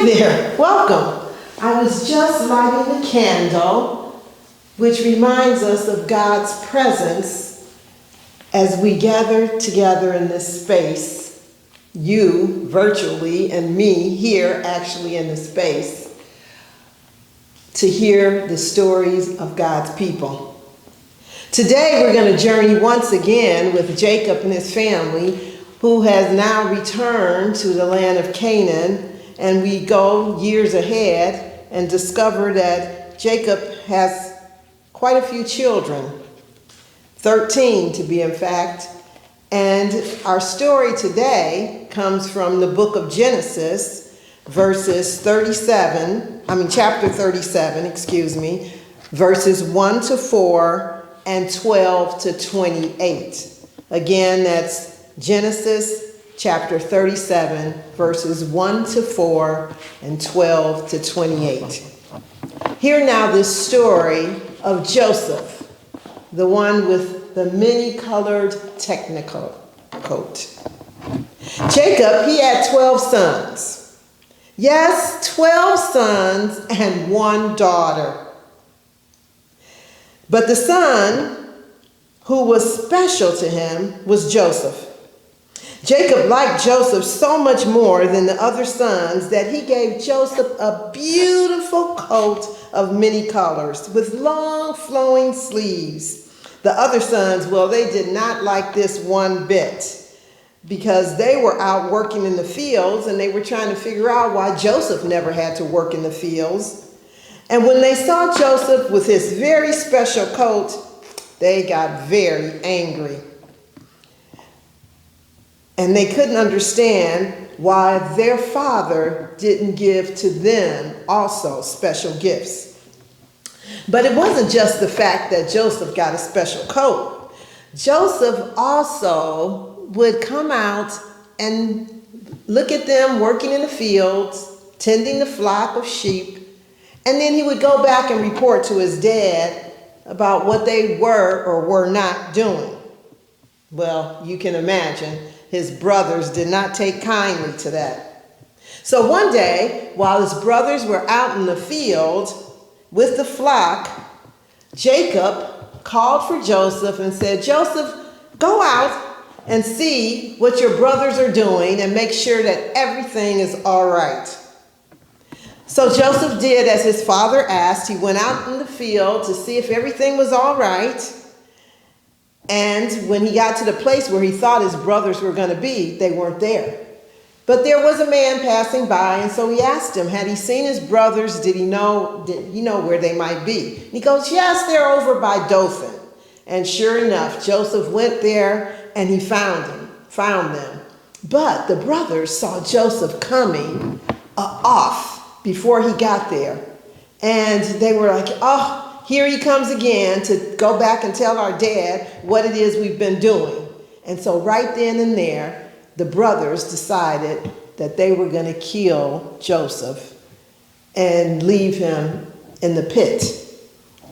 Hi there, welcome. I was just lighting the candle, which reminds us of God's presence as we gather together in this space, you virtually and me here actually in the space, to hear the stories of God's people. Today we're going to journey once again with Jacob and his family, who has now returned to the land of Canaan. And we go years ahead and discover that Jacob has quite a few children, 13 to be in fact. And our story today comes from the book of Genesis, chapter 37, verses 1 to 4 and 12 to 28. Again, that's Genesis chapter 37, verses 1 to 4 and 12 to 28. Hear now this story of Joseph, the one with the many-colored technicolor coat. Jacob, he had 12 sons. Yes, 12 sons and one daughter. But the son who was special to him was Joseph. Jacob liked Joseph so much more than the other sons that he gave Joseph a beautiful coat of many colors with long flowing sleeves. The other sons, well, they did not like this one bit because they were out working in the fields and they were trying to figure out why Joseph never had to work in the fields. And when they saw Joseph with his very special coat, they got very angry. And they couldn't understand why their father didn't give to them also special gifts. But it wasn't just the fact that Joseph got a special coat. Joseph also would come out and look at them working in the fields, tending the flock of sheep, and then he would go back and report to his dad about what they were or were not doing. Well, you can imagine. His brothers did not take kindly to that. So one day, while his brothers were out in the field with the flock, Jacob called for Joseph and said, "Joseph, go out and see what your brothers are doing and make sure that everything is all right." So Joseph did as his father asked. He went out in the field to see if everything was all right. And when he got to the place where he thought his brothers were going to be, they weren't there. But there was a man passing by, and so he asked him, had he seen his brothers? Did he know where they might be? And he goes, "Yes, they're over by Dothan." And sure enough, Joseph went there and he found them. But the brothers saw Joseph coming off before he got there. And they were like, "Oh, here he comes again to go back and tell our dad what it is we've been doing." And so right then and there, the brothers decided that they were going to kill Joseph and leave him in the pit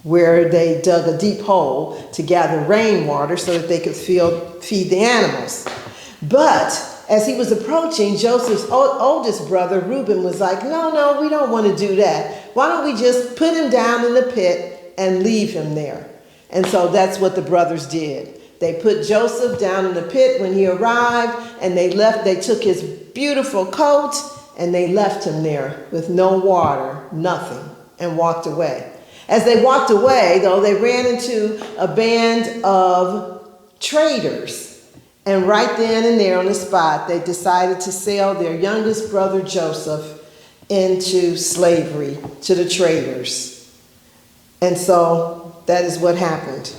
where they dug a deep hole to gather rainwater so that they could feed the animals. But as he was approaching, Joseph's oldest brother, Reuben, was like, no, we don't want to do that. Why don't we just put him down in the pit and leave him there? And so that's what the brothers did. They put Joseph down in the pit when he arrived, and they took his beautiful coat and they left him there with no water, nothing, and walked away. As they walked away, though, they ran into a band of traders. And right then and there on the spot, they decided to sell their youngest brother, Joseph, into slavery to the traders. And so that is what happened.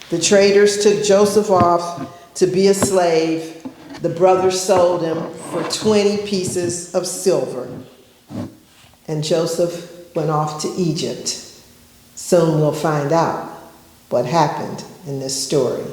The traders took Joseph off to be a slave. The brothers sold him for 20 pieces of silver. And Joseph went off to Egypt. Soon we'll find out what happened in this story.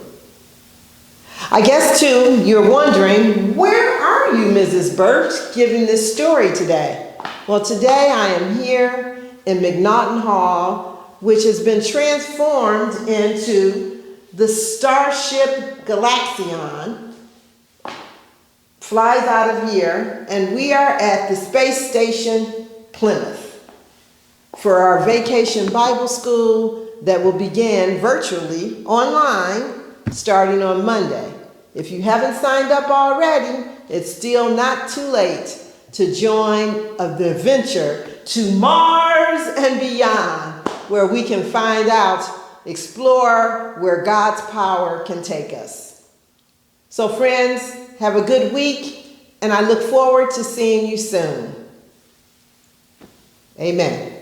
I guess, too, you're wondering, where are you, Mrs. Burt, giving this story today? Well, today I am here in McNaughton Hall, which has been transformed into the Starship Galaxion flies out of here, and we are at the space station Plymouth for our vacation Bible school that will begin virtually online starting on Monday. If you haven't signed up already, it's still not too late to join the adventure to Mars and beyond, where we can find out, explore where God's power can take us. So friends, have a good week, and I look forward to seeing you soon. Amen.